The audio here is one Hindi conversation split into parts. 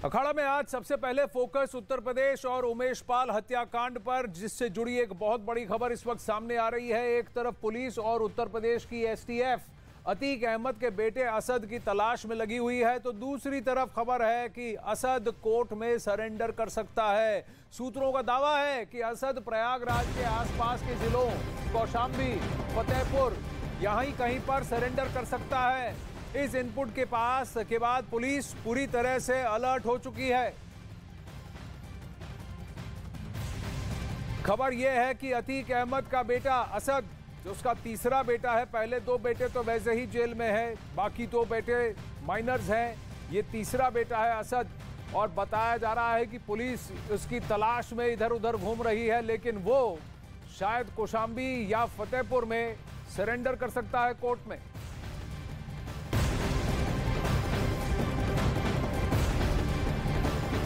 अखाड़ा में आज सबसे पहले फोकस उत्तर प्रदेश और उमेश पाल हत्याकांड पर, जिससे जुड़ी एक बहुत बड़ी खबर इस वक्त सामने आ रही है। एक तरफ पुलिस और उत्तर प्रदेश की एसटीएफ अतीक अहमद के बेटे असद की तलाश में लगी हुई है, तो दूसरी तरफ खबर है कि असद कोर्ट में सरेंडर कर सकता है। सूत्रों का दावा है कि असद प्रयागराज के आसपास के जिलों कौशांबी, फतेहपुर यहीं कहीं पर सरेंडर कर सकता है। इस इनपुट के पास के बाद पुलिस पूरी तरह से अलर्ट हो चुकी है। खबर यह है कि अतीक अहमद का बेटा असद, जो उसका तीसरा बेटा है, पहले दो बेटे तो वैसे ही जेल में है, बाकी दो बेटे माइनर्स हैं, ये तीसरा बेटा है असद। और बताया जा रहा है कि पुलिस उसकी तलाश में इधर उधर घूम रही है, लेकिन वो शायद कौशांबी या फतेहपुर में सरेंडर कर सकता है कोर्ट में।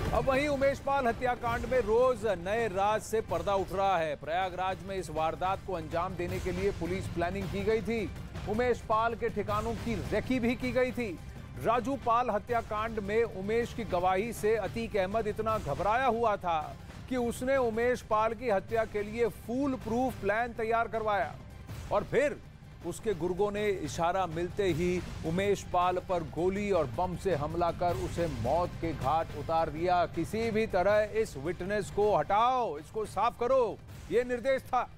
अब वहीं उमेश पाल हत्याकांड में रोज नए राज से पर्दा उठ रहा है। प्रयागराज में इस वारदात को अंजाम देने के लिए पुलिस प्लानिंग की गई थी। उमेश पाल के ठिकानों की रेकी भी की गई थी। राजू पाल हत्याकांड में उमेश की गवाही से अतीक अहमद इतना घबराया हुआ था कि उसने उमेश पाल की हत्या के लिए फूल प्रूफ प्लान तैयार करवाया और फिर उसके गुर्गों ने इशारा मिलते ही उमेश पाल पर गोली और बम से हमला कर उसे मौत के घाट उतार दिया। किसी भी तरह इस विटनेस को हटाओ, इसको साफ करो, यह निर्देश था।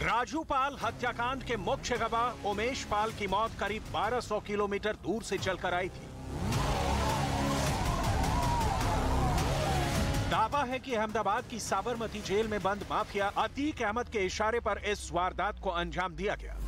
राजू पाल हत्याकांड के मुख्य गवाह उमेश पाल की मौत करीब 1200 किलोमीटर दूर से चलकर आई थी। दावा है कि अहमदाबाद की साबरमती जेल में बंद माफिया अतीक अहमद के इशारे पर इस वारदात को अंजाम दिया गया।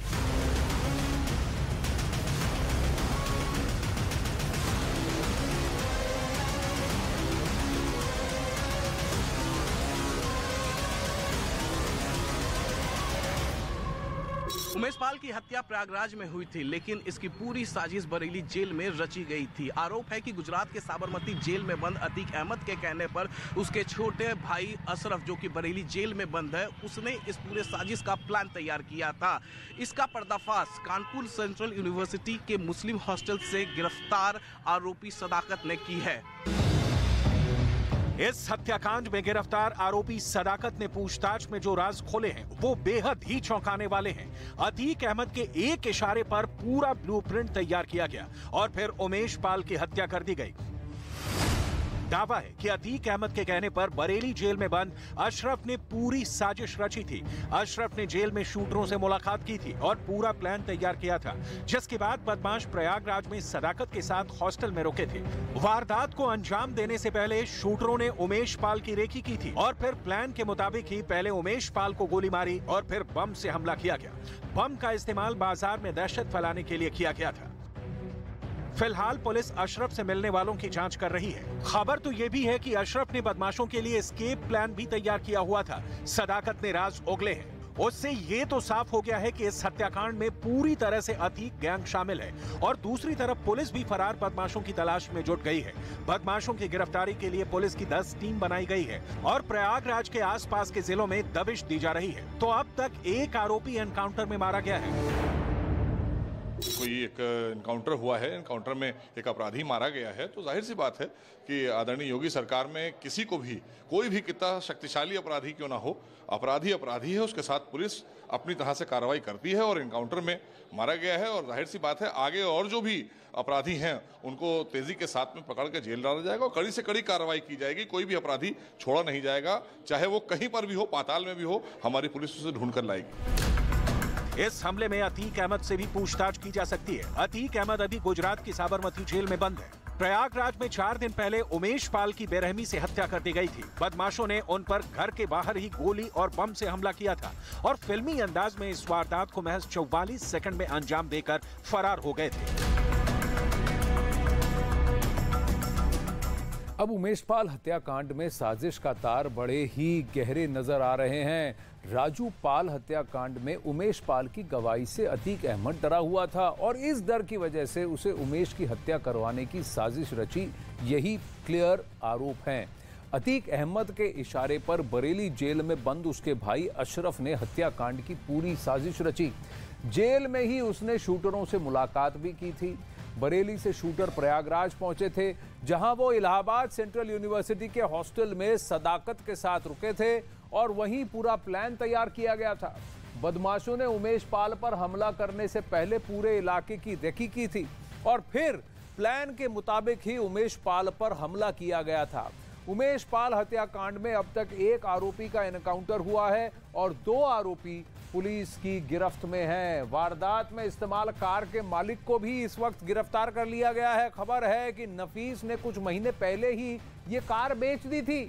उमेश पाल की हत्या प्रयागराज में हुई थी, लेकिन इसकी पूरी साजिश बरेली जेल में रची गई थी। आरोप है कि गुजरात के साबरमती जेल में बंद अतीक अहमद के कहने पर उसके छोटे भाई अशरफ, जो कि बरेली जेल में बंद है, उसने इस पूरे साजिश का प्लान तैयार किया था। इसका पर्दाफाश कानपुर सेंट्रल यूनिवर्सिटी के मुस्लिम हॉस्टल से गिरफ्तार आरोपी सदाकत ने की है। इस हत्याकांड में गिरफ्तार आरोपी सदाकत ने पूछताछ में जो राज खोले हैं वो बेहद ही चौंकाने वाले हैं। अतीक अहमद के एक इशारे पर पूरा ब्लूप्रिंट तैयार किया गया और फिर उमेश पाल की हत्या कर दी गई। दावा है कि अतीक अहमद के कहने पर बरेली जेल में बंद अशरफ ने पूरी साजिश रची थी। अशरफ ने जेल में शूटरों से मुलाकात की थी और पूरा प्लान तैयार किया था, जिसके बाद बदमाश प्रयागराज में सदाकत के साथ हॉस्टल में रुके थे। वारदात को अंजाम देने से पहले शूटरों ने उमेश पाल की रेकी की थी और फिर प्लान के मुताबिक ही पहले उमेश पाल को गोली मारी और फिर बम से हमला किया गया। बम का इस्तेमाल बाजार में दहशत फैलाने के लिए किया गया था। फिलहाल पुलिस अशरफ से मिलने वालों की जांच कर रही है। खबर तो यह भी है कि अशरफ ने बदमाशों के लिए एस्केप प्लान भी तैयार किया हुआ था। सदाकत ने राज उगले हैं। उससे ये तो साफ हो गया है कि इस हत्याकांड में पूरी तरह से अतीक गैंग शामिल है और दूसरी तरफ पुलिस भी फरार बदमाशों की तलाश में जुट गई है। बदमाशों की गिरफ्तारी के लिए पुलिस की 10 टीम बनाई गई है और प्रयागराज के आसपास के जिलों में दबिश दी जा रही है। तो अब तक एक आरोपी एनकाउंटर में मारा गया है। कोई एक एनकाउंटर हुआ है, एनकाउंटर में एक अपराधी मारा गया है, तो जाहिर सी बात है कि आदरणीय योगी सरकार में किसी को भी, कोई भी कितना शक्तिशाली अपराधी क्यों ना हो, अपराधी अपराधी है, उसके साथ पुलिस अपनी तरह से कार्रवाई करती है और एनकाउंटर में मारा गया है। और जाहिर सी बात है आगे और जो भी अपराधी हैं उनको तेजी के साथ में पकड़ के जेल डाला जाएगा और कड़ी से कड़ी कार्रवाई की जाएगी। कोई भी अपराधी छोड़ा नहीं जाएगा, चाहे वो कहीं पर भी हो, पाताल में भी हो, हमारी पुलिस उसे ढूंढ कर लाएगी। इस हमले में अतीक अहमद से भी पूछताछ की जा सकती है। अतीक अहमद अभी गुजरात की साबरमती जेल में बंद है। प्रयागराज में 4 दिन पहले उमेश पाल की बेरहमी से हत्या कर दी गई थी। बदमाशों ने उन पर घर के बाहर ही गोली और बम से हमला किया था और फिल्मी अंदाज में इस वारदात को महज 44 सेकंड में अंजाम देकर फरार हो गए थे। अब उमेश पाल हत्याकांड में साजिश का तार बड़े ही गहरे नजर आ रहे हैं। राजू पाल हत्याकांड में उमेश पाल की गवाही से अतीक अहमद डरा हुआ था और इस डर की वजह से उसे उमेश की हत्या करवाने की साजिश रची, यही क्लियर आरोप है। अतीक अहमद के इशारे पर बरेली जेल में बंद उसके भाई अशरफ ने हत्याकांड की पूरी साजिश रची। जेल में ही उसने शूटरों से मुलाकात भी की थी। बरेली से शूटर प्रयागराज पहुंचे थे, जहां वो इलाहाबाद सेंट्रल यूनिवर्सिटी के हॉस्टल में सदाकत के साथ रुके थे और वहीं पूरा प्लान तैयार किया गया था। बदमाशों ने उमेश पाल पर हमला करने से पहले पूरे इलाके की रेकी की थी और फिर प्लान के मुताबिक ही उमेश पाल पर हमला किया गया था। उमेश पाल हत्याकांड में अब तक एक आरोपी का एनकाउंटर हुआ है और 2 आरोपी पुलिस की गिरफ्त में हैं। वारदात में इस्तेमाल कार के मालिक को भी इस वक्त गिरफ्तार कर लिया गया है। खबर है कि नफीस ने कुछ महीने पहले ही ये कार बेच दी थी।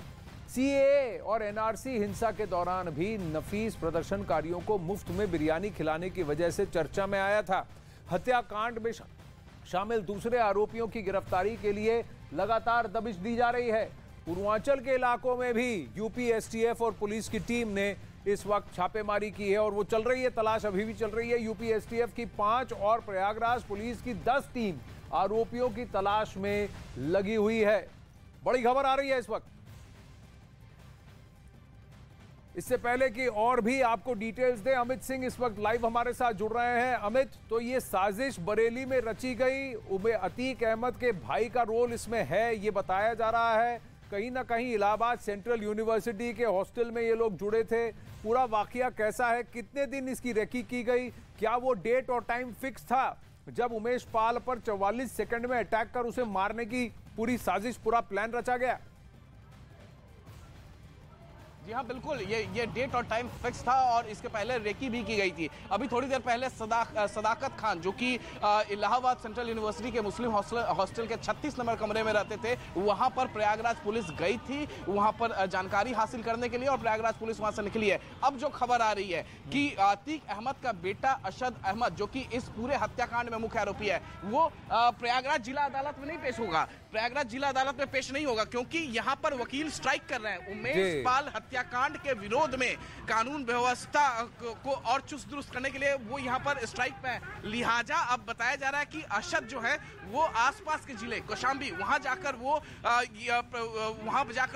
सीएए और एनआरसी हिंसा के दौरान भी नफीस प्रदर्शनकारियों को मुफ्त में बिरयानी खिलाने की वजह से चर्चा में आया था। हत्याकांड में शामिल दूसरे आरोपियों की गिरफ्तारी के लिए लगातार दबिश दी जा रही है। पूर्वांचल के इलाकों में भी यूपी एसटीएफ और पुलिस की टीम ने इस वक्त छापेमारी की है और वो चल रही है, तलाश अभी भी चल रही है। यूपी एसटीएफ की 5 और प्रयागराज पुलिस की 10 टीम आरोपियों की तलाश में लगी हुई है। बड़ी खबर आ रही है इस वक्त। इससे पहले कि और भी आपको डिटेल्स दे, अमित सिंह इस वक्त लाइव हमारे साथ जुड़ रहे हैं। अमित, तो ये साजिश बरेली में रची गई, अतीक अहमद के भाई का रोल इसमें है ये बताया जा रहा है। कहीं ना कहीं इलाहाबाद सेंट्रल यूनिवर्सिटी के हॉस्टल में ये लोग जुड़े थे। पूरा वाकया कैसा है, कितने दिन इसकी रेकी की गई, क्या वो डेट और टाइम फिक्स था जब उमेश पाल पर 44 सेकंड में अटैक कर उसे मारने की पूरी साजिश, पूरा प्लान रचा गया? जी हाँ, बिल्कुल, ये डेट और टाइम फिक्स था और इसके पहले रेकी भी की गई थी। अभी थोड़ी देर पहले सदाकत खान, जो कि इलाहाबाद सेंट्रल यूनिवर्सिटी के मुस्लिम हॉस्टल के 36 नंबर कमरे में रहते थे, वहां पर प्रयागराज पुलिस गई थी वहां पर जानकारी हासिल करने के लिए और प्रयागराज पुलिस वहां से निकली है। अब जो खबर आ रही है कि अतीक अहमद का बेटा अशद अहमद, जो कि इस पूरे हत्याकांड में मुख्य आरोपी है, वो प्रयागराज जिला अदालत में नहीं पेश होगा। प्रयागराज जिला अदालत में पेश नहीं होगा क्योंकि यहाँ पर वकील स्ट्राइक कर रहे हैं। उमेश पाल हत्याकांड के विरोध में कानून व्यवस्था को और चुस्त दुरुस्त करने के लिए वो यहाँ पर स्ट्राइक पे है। लिहाजा अब बताया जा रहा है कि अशद जो है वो आसपास के जिले कौशाम्बी वहां जाकर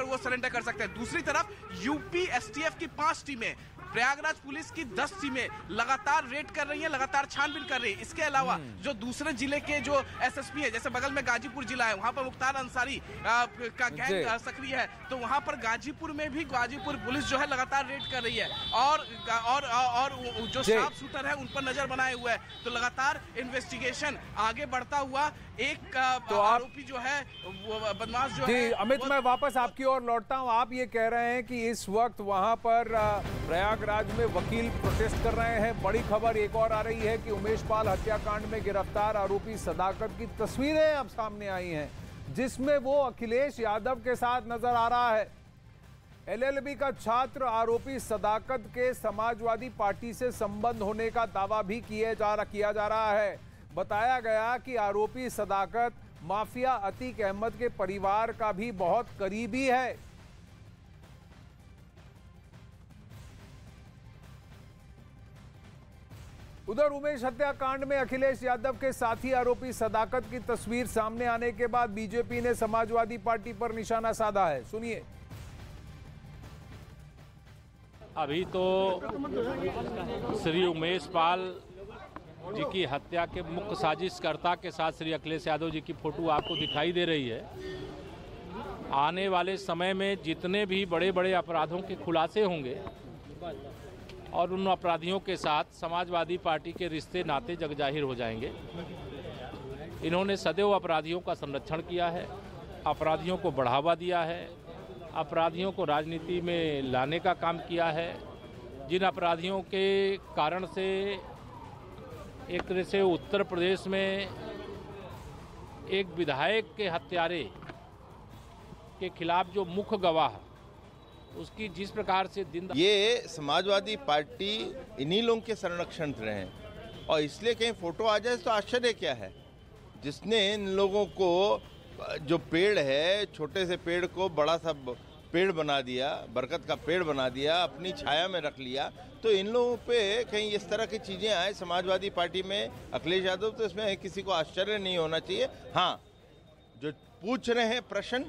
वो सरेंडर कर सकते हैं। दूसरी तरफ यूपी एसटीएफ की 5 टीमें, प्रयागराज पुलिस की 10 टीमें लगातार रेड कर रही हैं, लगातार छानबीन कर रही है। इसके अलावा जो दूसरे जिले के जो एसएसपी है, जैसे बगल में गाजीपुर जिला है, वहां पर मुख्तार अंसारी का गैंग सक्रिय है, तो वहां पर गाजीपुर में भी गाजीपुर पुलिस जो है लगातार रेड कर रही है और जो शार्प शूटर है उन पर नजर बनाए हुए है। तो लगातार इन्वेस्टिगेशन आगे बढ़ता हुआ एक आरोपी जो है बदमाश जो है। अमित, मैं वापस आपकी ओर लौटता हूं। आप ये कह रहे हैं कि इस वक्त वहां पर प्रयागराज में वकील प्रोटेस्ट कर रहे हैं। बड़ी खबर एक और आ रही है कि उमेश पाल हत्याकांड में गिरफ्तार आरोपी सदाकत की तस्वीरें अब सामने आई हैं, जिसमें वो अखिलेश यादव के साथ नजर आ रहा है। एलएलबी का छात्र आरोपी सदाकत के समाजवादी पार्टी से संबंध होने का दावा भी किया जा रहा है। बताया गया कि आरोपी सदाकत माफिया अतीक अहमद के परिवार का भी बहुत करीबी है। उधर उमेश हत्याकांड में अखिलेश यादव के साथी आरोपी सदाकत की तस्वीर सामने आने के बाद बीजेपी ने समाजवादी पार्टी पर निशाना साधा है। सुनिए। अभी तो श्री उमेश पाल जी की हत्या के मुख्य साजिशकर्ता के साथ श्री अखिलेश यादव जी की फोटो आपको दिखाई दे रही है। आने वाले समय में जितने भी बड़े बड़े अपराधों के खुलासे होंगे और उन अपराधियों के साथ समाजवादी पार्टी के रिश्ते नाते जगजाहिर हो जाएंगे। इन्होंने सदैव अपराधियों का संरक्षण किया है, अपराधियों को बढ़ावा दिया है, अपराधियों को राजनीति में लाने का काम किया है। जिन अपराधियों के कारण से एक तरह से उत्तर प्रदेश में एक विधायक के हत्यारे के खिलाफ जो मुख्य गवाह, उसकी जिस प्रकार से दिन ये समाजवादी पार्टी इन्हीं लोगों के संरक्षण रहे हैं और इसलिए कहीं फोटो आ जाए तो आश्चर्य क्या है। जिसने इन लोगों को जो पेड़ है, छोटे से पेड़ को बड़ा सा पेड़ बना दिया, बरगद का पेड़ बना दिया, अपनी छाया में रख लिया। तो इन लोगों पे कहीं इस तरह की चीज़ें आए समाजवादी पार्टी में, अखिलेश यादव, तो इसमें किसी को आश्चर्य नहीं होना चाहिए। हाँ, जो पूछ रहे हैं प्रश्न,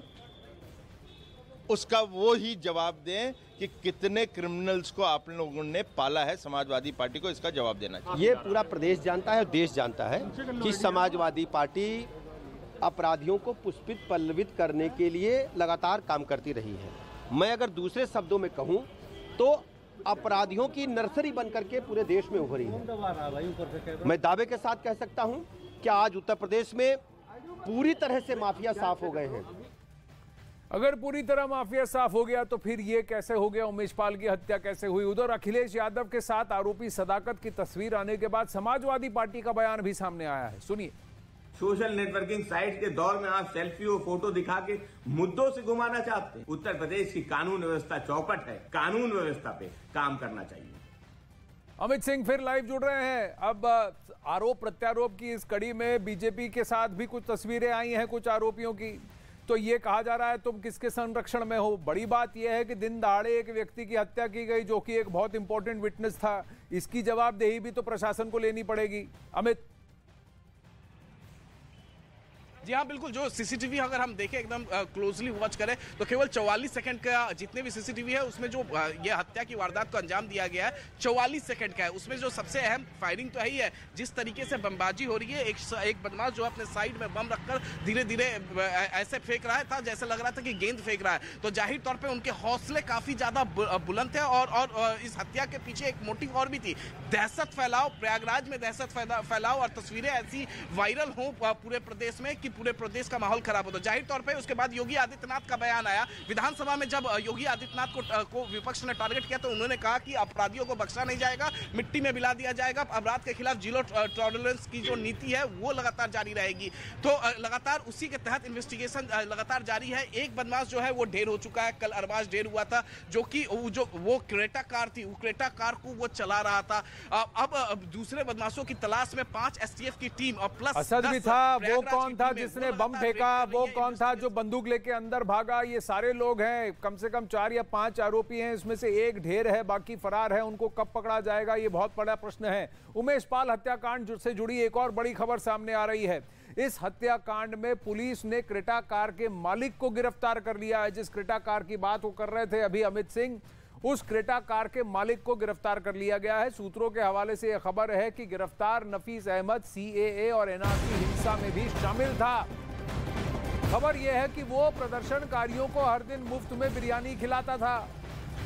उसका वो ही जवाब दें कि कितने क्रिमिनल्स को आप लोगों ने पाला है। समाजवादी पार्टी को इसका जवाब देना चाहिए। ये पूरा प्रदेश जानता है और देश जानता है कि समाजवादी पार्टी अपराधियों को पुष्पित पल्लवित करने के लिए लगातार काम करती रही है। मैं अगर दूसरे शब्दों में कहूं तो अपराधियों की नर्सरी बनकर के पूरे देश में उभरी है। मैं दावे के साथ कह सकता हूं कि आज उत्तर प्रदेश में पूरी तरह से माफिया साफ हो गए हैं। अगर पूरी तरह माफिया साफ हो गया तो फिर ये कैसे हो गया? उमेश पाल की हत्या कैसे हुई? उधर अखिलेश यादव के साथ आरोपी सदाकत की तस्वीर आने के बाद समाजवादी पार्टी का बयान भी सामने आया है, सुनिए। सोशल नेटवर्किंग साइट के दौर में आप सेल्फी और फोटो दिखा के मुद्दों से घुमाना चाहते हैं। उत्तर प्रदेश की कानून व्यवस्था चौपट है, कानून व्यवस्था पे काम करना चाहिए। अमित सिंह फिर लाइव जुड़ रहे हैं। अब आरोप प्रत्यारोप की इस कड़ी में बीजेपी के साथ भी कुछ तस्वीरें आई हैं कुछ आरोपियों की, तो ये कहा जा रहा है तुम किसके संरक्षण में हो। बड़ी बात यह है कि दिन दहाड़े एक व्यक्ति की हत्या की गई जो कि एक बहुत इंपॉर्टेंट विटनेस था। इसकी जवाबदेही भी तो प्रशासन को लेनी पड़ेगी। अमित। जी हाँ, बिल्कुल। जो सीसीटीवी अगर हम देखें, एकदम क्लोजली वॉच करें, तो केवल 44 सेकंड का जितने भी सीसीटीवी है उसमें जो ये हत्या की वारदात को अंजाम दिया गया है 44 सेकंड का है। उसमें जो सबसे अहम फायरिंग तो है ही है, जिस तरीके से बमबाजी हो रही है। एक बदमाश जो अपने साइड में बम रखकर धीरे धीरे ऐसे फेंक रहा था जैसे लग रहा था कि गेंद फेंक रहा है। तो जाहिर तौर पर उनके हौसले काफी ज्यादा बुलंद थे और इस हत्या के पीछे एक मोटिव और भी थी, दहशत फैलाओ, प्रयागराज में दहशत फैलाओ और तस्वीरें ऐसी वायरल हो पूरे प्रदेश में कि पूरे प्रदेश का माहौल खराब हो। तो जाहिर तौर पे उसके बाद योगी आदित्यनाथ का बयान आया विधानसभा में। जब योगी आदित्यनाथ को विपक्ष ने टारगेट किया तो उन्होंने कहा कि अपराधियों को बख्शा नहीं जाएगा, मिट्टी में मिला दिया जाएगा। अपराध के खिलाफ जीरो टॉलरेंस की जो नीति है वो लगातार जारी रहेगी। तो लगातार उसी के तहत इन्वेस्टिगेशन लगातार जारी है। एक बदमाश जो है वो ढेर हो चुका है। कल अरबाज ढेर हुआ था जो कि वो क्रेटा कार थी, वो क्रेटा कार को वो चला रहा था। अब दूसरे बदमाशों की तलाश में 5 STF की टीम और प्लस असद भी था। वो कौन था जिसने बम फेंका? वो कौन था जो बंदूक लेके अंदर भागा? ये सारे लोग हैं, कम से कम 4 या 5 आरोपी हैं, इसमें से एक ढेर है, बाकी फरार है। उनको कब पकड़ा जाएगा, ये बहुत बड़ा प्रश्न है। उमेश पाल हत्याकांड से जुड़ी एक और बड़ी खबर सामने आ रही है। इस हत्याकांड में पुलिस ने क्रेटा कार के मालिक को गिरफ्तार कर लिया है। जिस क्रेटा कार की बात वो कर रहे थे अभी अमित सिंह, उस क्रेटा कार के मालिक को गिरफ्तार कर लिया गया है। सूत्रों के हवाले से यह खबर है कि गिरफ्तार नफीस अहमद CAA और NRC हिंसा में भी शामिल था। खबर यह है कि वो प्रदर्शनकारियों को हर दिन मुफ्त में बिरयानी खिलाता था।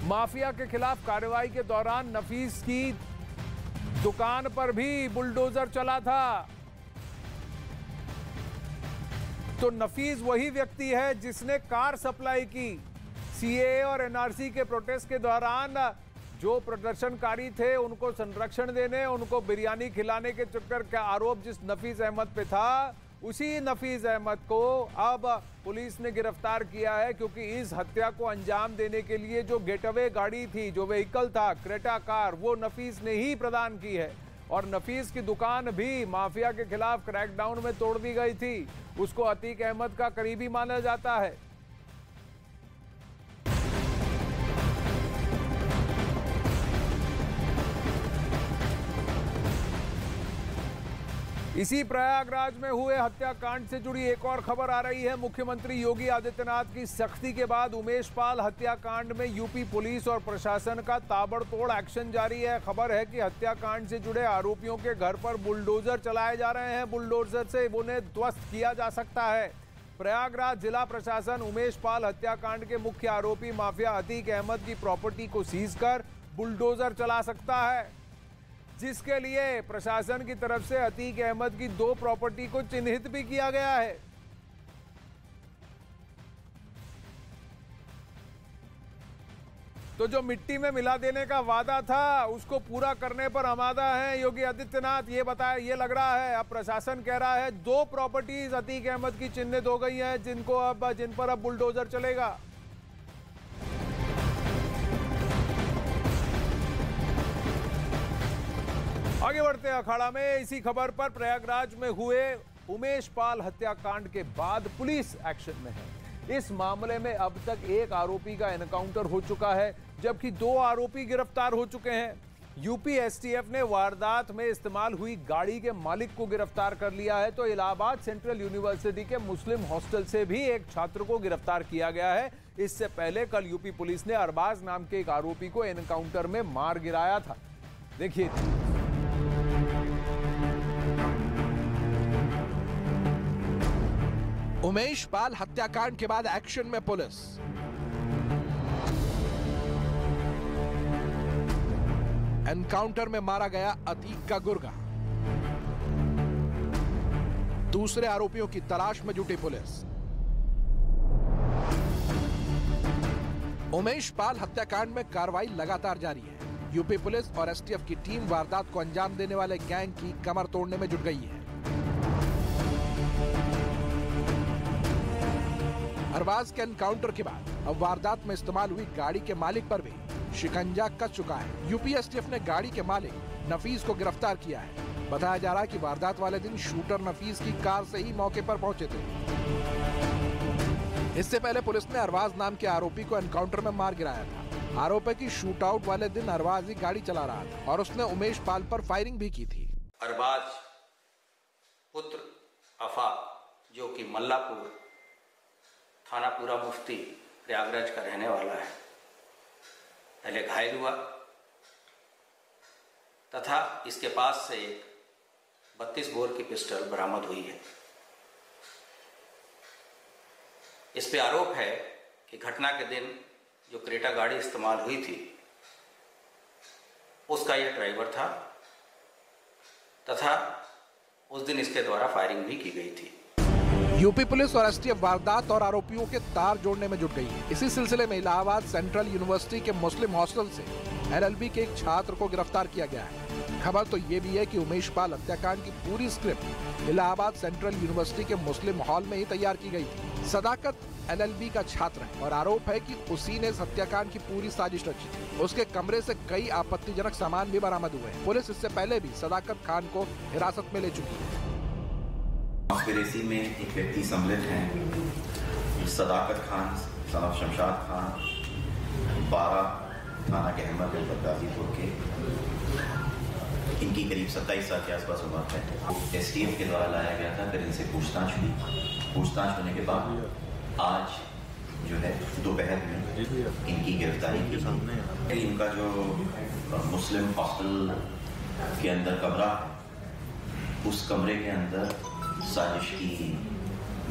माफिया के खिलाफ कार्रवाई के दौरान नफीस की दुकान पर भी बुलडोजर चला था। तो नफीस वही व्यक्ति है जिसने कार सप्लाई की। CAA और NRC के प्रोटेस्ट के दौरान जो प्रदर्शनकारी थे उनको संरक्षण देने, उनको बिरयानी खिलाने के चक्कर का आरोप जिस नफीस अहमद पे था, उसी नफीस अहमद को अब पुलिस ने गिरफ्तार किया है। क्योंकि इस हत्या को अंजाम देने के लिए जो गेटअवे गाड़ी थी, जो व्हीकल था क्रेटा कार, वो नफीस ने ही प्रदान की है। और नफीस की दुकान भी माफिया के खिलाफ क्रैकडाउन में तोड़ दी गई थी। उसको अतीक अहमद का करीबी माना जाता है। इसी प्रयागराज में हुए हत्याकांड से जुड़ी एक और खबर आ रही है। मुख्यमंत्री योगी आदित्यनाथ की सख्ती के बाद उमेश पाल हत्याकांड में यूपी पुलिस और प्रशासन का ताबड़तोड़ एक्शन जारी है। खबर है कि हत्याकांड से जुड़े आरोपियों के घर पर बुलडोजर चलाए जा रहे हैं। बुलडोजर से उन्हें ध्वस्त किया जा सकता है। प्रयागराज जिला प्रशासन उमेश पाल हत्याकांड के मुख्य आरोपी माफिया अतीक अहमद की प्रॉपर्टी को सीज कर बुलडोजर चला सकता है, जिसके लिए प्रशासन की तरफ से अतीक अहमद की 2 प्रॉपर्टी को चिन्हित भी किया गया है। तो जो मिट्टी में मिला देने का वादा था उसको पूरा करने पर आमादा है योगी आदित्यनाथ, ये बताया, ये लग रहा है। अब प्रशासन कह रहा है 2 प्रॉपर्टीज अतीक अहमद की चिन्हित हो गई हैं जिन पर अब बुलडोजर चलेगा। आगे बढ़ते हैं अखाड़ा में। इसी खबर पर प्रयागराज में हुए उमेश पाल हत्याकांड के बाद पुलिस एक्शन में है। इस मामले में अब तक एक आरोपी का एनकाउंटर हो चुका है, जबकि 2 आरोपी गिरफ्तार हो चुके हैं। यूपी एसटीएफ ने वारदात में इस्तेमाल हुई गाड़ी के मालिक को गिरफ्तार कर लिया है, तो इलाहाबाद सेंट्रल यूनिवर्सिटी के मुस्लिम हॉस्टल से भी एक छात्र को गिरफ्तार किया गया है। इससे पहले कल यूपी पुलिस ने अरबाज नाम के एक आरोपी को एनकाउंटर में मार गिराया था। देखिए, उमेश पाल हत्याकांड के बाद एक्शन में पुलिस। एनकाउंटर में मारा गया अतीक का गुर्गा। दूसरे आरोपियों की तलाश में जुटी पुलिस। उमेश पाल हत्याकांड में कार्रवाई लगातार जारी है। यूपी पुलिस और एसटीएफ की टीम वारदात को अंजाम देने वाले गैंग की कमर तोड़ने में जुट गई है। अरबाज के एनकाउंटर के बाद अब वारदात में इस्तेमाल हुई गाड़ी के मालिक पर भी शिकंजा कस चुका है। यूपी एसटीएफ ने गाड़ी के मालिक नफीस को गिरफ्तार किया है। बताया जा रहा है कि वारदात वाले दिन शूटर नफीस की कार से ही मौके पर पहुंचे थे। इससे पहले पुलिस ने अरबाज नाम के आरोपी को एनकाउंटर में मार गिराया था। आरोपी की शूटआउट वाले दिन अरबाज ही गाड़ी चला रहा था और उसने उमेश पाल पर फायरिंग भी की थी। अरबाज पुत्र आफाक, जो कि मल्लापुर थाना पूरा मुफ्ती प्रयागराज का रहने वाला है, पहले घायल हुआ तथा इसके पास से एक 32 बोर की पिस्टल बरामद हुई है। इस पे आरोप है कि घटना के दिन जो क्रेटा गाड़ी इस्तेमाल हुई थी उसका यह ड्राइवर था तथा उस दिन इसके द्वारा फायरिंग भी की गई थी। यूपी पुलिस और एसटीएफ वारदात और आरोपियों के तार जोड़ने में जुट गई है। इसी सिलसिले में इलाहाबाद सेंट्रल यूनिवर्सिटी के मुस्लिम हॉस्टल से एलएलबी के एक छात्र को गिरफ्तार किया गया है। खबर तो ये भी है कि उमेश पाल हत्याकांड की पूरी स्क्रिप्ट इलाहाबाद सेंट्रल यूनिवर्सिटी के मुस्लिम हॉल में ही तैयार की गई थी। सदाकत एलएलबी का छात्र है और आरोप है कि उसी ने इस हत्याकांड की पूरी साजिश रची थी। उसके कमरे से कई आपत्तिजनक सामान भी बरामद हुए हैं। पुलिस इससे पहले भी सदाकत खान को हिरासत में ले चुकी है। कॉन्स्पिरेसी में एक व्यक्ति सम्मिलित हैं, सदाकत खान सन ऑफ शमशाद खान, 12 थाना के अहमद गाजीपुर के। इनकी करीब 27 साल के आसपास उम्र है। एसटीएफ के द्वारा लाया गया था, फिर इनसे पूछताछ हुई। पूछताछ होने के बाद आज जो है दोपहर में इनकी गिरफ्तारी की। इनका जो मुस्लिम हॉस्टल के अंदर कमरा है, उस कमरे के अंदर साजिश की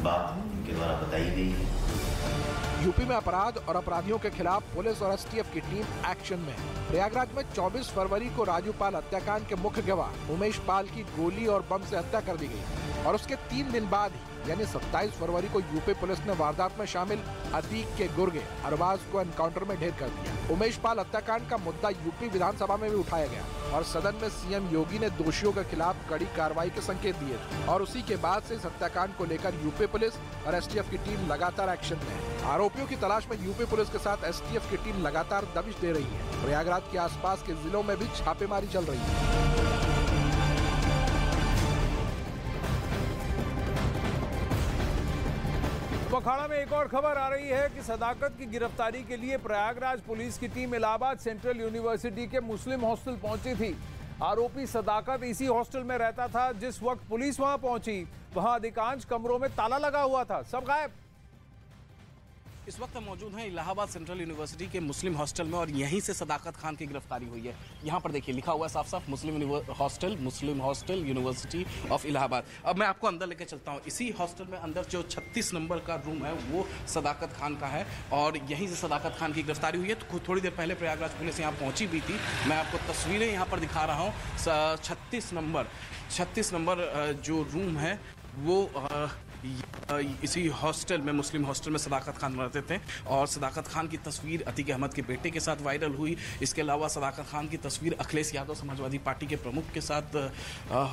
बात इनके द्वारा बताई गई है। यूपी में अपराध और अपराधियों के खिलाफ पुलिस और एसटीएफ की टीम एक्शन में है। प्रयागराज में 24 फरवरी को राजू पाल हत्याकांड के मुख्य गवाह उमेश पाल की गोली और बम से हत्या कर दी गई और उसके 3 दिन बाद ही यानी 27 फरवरी को यूपी पुलिस ने वारदात में शामिल अतीक के गुर्गे अरबाज को एनकाउंटर में ढेर कर दिया। उमेश पाल हत्याकांड का मुद्दा यूपी विधानसभा में भी उठाया गया और सदन में सीएम योगी ने दोषियों के खिलाफ कड़ी कार्रवाई के संकेत दिए थे और उसी के बाद से इस हत्याकांड को लेकर यूपी पुलिस और एसटीएफ की टीम लगातार एक्शन में है। आरोपियों की तलाश में यूपी पुलिस के साथ एसटीएफ की टीम लगातार दबिश दे रही है। प्रयागराज के आसपास के जिलों में भी छापेमारी चल रही है। अखाड़ा में एक और खबर आ रही है कि सदाकत की गिरफ्तारी के लिए प्रयागराज पुलिस की टीम इलाहाबाद सेंट्रल यूनिवर्सिटी के मुस्लिम हॉस्टल पहुंची थी। आरोपी सदाकत इसी हॉस्टल में रहता था जिस वक्त पुलिस वहां पहुंची। वहां अधिकांश कमरों में ताला लगा हुआ था, सब गायब। इस वक्त हम मौजूद हैं इलाहाबाद सेंट्रल यूनिवर्सिटी के मुस्लिम हॉस्टल में और यहीं से सदाकत खान की गिरफ्तारी हुई है। यहाँ पर देखिए लिखा हुआ है साफ साफ मुस्लिम हॉस्टल यूनिवर्सिटी ऑफ इलाहाबाद। अब मैं आपको अंदर लेकर चलता हूँ। इसी हॉस्टल में अंदर जो 36 नंबर का रूम है वो सदाकत खान का है और यहीं से सदाकत खान की गिरफ्तारी हुई है। तो थोड़ी देर पहले प्रयागराज पुलिस यहाँ पहुँची भी थी। मैं आपको तस्वीरें यहाँ पर दिखा रहा हूँ। 36 नंबर जो रूम है वो इसी हॉस्टल में मुस्लिम हॉस्टल में सदाकत खान रहते थे और सदाकत खान की तस्वीर अतीक अहमद के बेटे के साथ वायरल हुई। इसके अलावा सदाकत खान की तस्वीर अखिलेश यादव समाजवादी पार्टी के प्रमुख के साथ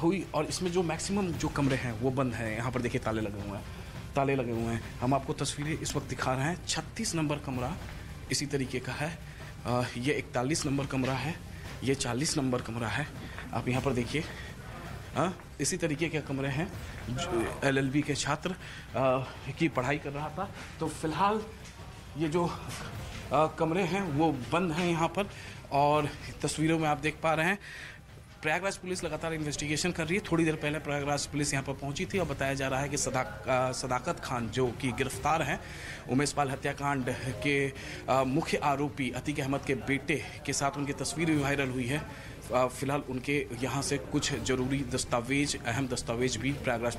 हुई और इसमें जो मैक्सिमम जो कमरे हैं वो बंद हैं। यहाँ पर देखिए ताले लगे हुए हैं। हम आपको तस्वीरें इस वक्त दिखा रहे हैं। 36 नंबर कमरा इसी तरीके का है। ये 41 नंबर कमरा है, ये 40 नंबर कमरा है। आप यहाँ पर देखिए इसी तरीके के कमरे हैं। LLB के छात्र की पढ़ाई कर रहा था। तो फिलहाल ये जो कमरे हैं वो बंद हैं यहाँ पर, और तस्वीरों में आप देख पा रहे हैं प्रयागराज पुलिस लगातार इन्वेस्टिगेशन कर रही है। थोड़ी देर पहले प्रयागराज पुलिस यहाँ पर पहुंची थी और बताया जा रहा है कि सदाकत खान जो कि गिरफ्तार हैं उमेश पाल हत्याकांड के मुख्य आरोपी अतीक अहमद के बेटे के साथ उनकी तस्वीर भी वायरल हुई है। फिलहाल उनके यहाँ से कुछ जरूरी दस्तावेज, अहम दस्तावेज भी प्रयागराज